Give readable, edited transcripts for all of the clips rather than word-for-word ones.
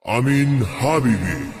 امین حبیبی.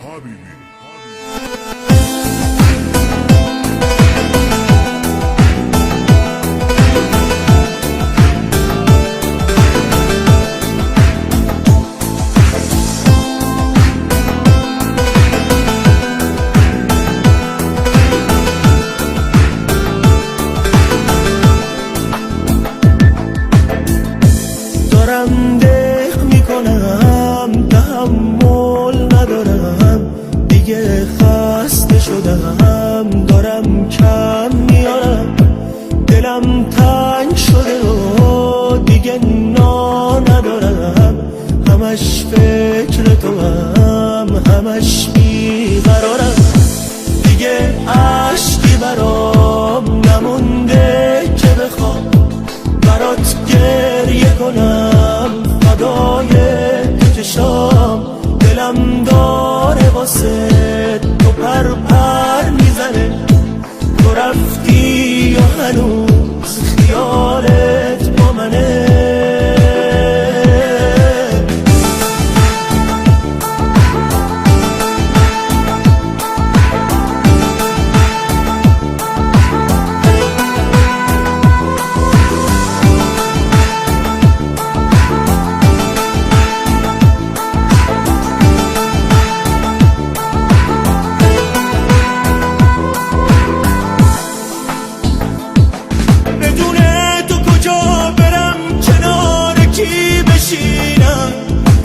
دارم دق میکنم تحمل ندارم دیگه خسته شدم دارم کم میارم دلم تنگ شده و دیگه نا ندارم همش فکر تو همش بیقرارم دیگه عشقی برام نمونده که بخوام برات گریه کنم فدای تو چشام دلم داره واسه تو پر میزنه تو رفتی یا هنوز خیالت با منه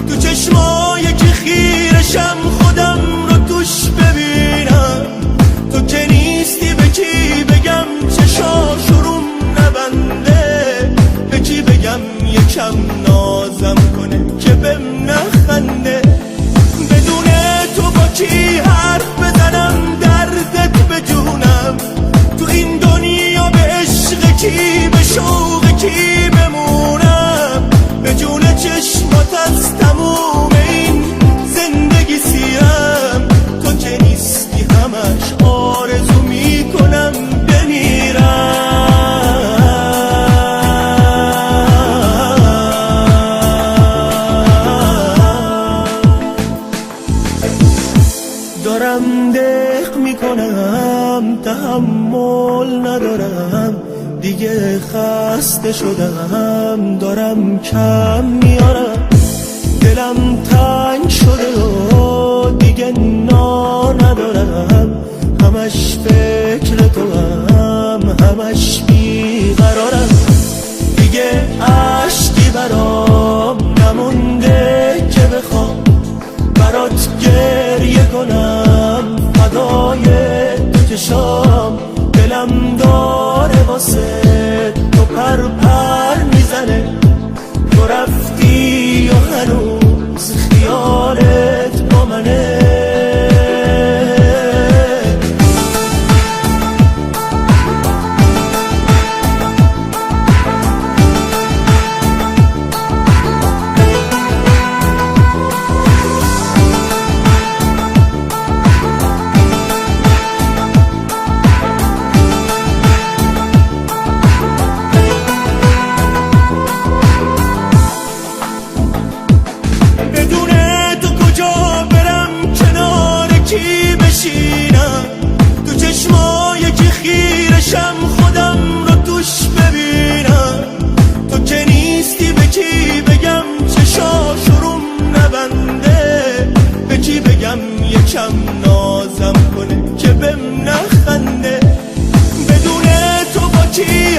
تو چشمای که خیرشم خودم رو توش ببینم تو که نیستی به کی بگم چشاشروم نبنده به کی بگم یکم نازم کنه که بهم نخنده بدون تو با کی حرف بزنم دردت بجونم تو این دنیا به عشق کی به شوق کی بمونم به جون چشمات از تموم این زندگی سیرم تو که نیستی همش آرزو میکنم بمیرم دارم دق میکنم تحمل ندارم دیگه خسته شدم دارم کم میارم دلم تنگ شده و دیگه نا ندارم همش فکر تو همش بیقرارم دیگه عشقی برام نمونده که بخوام برات گریه کنم فدای تو چشام دلم داره واسه تو پر میزنه تو رفتی یا هنوز خیالت با منه تو چشمای که خیرشم خودم رو توش ببینم تو که نیستی به کی بگم چشاشروم نبنده به کی بگم یکم نازم کنه که بهم نخنده بدون تو با کی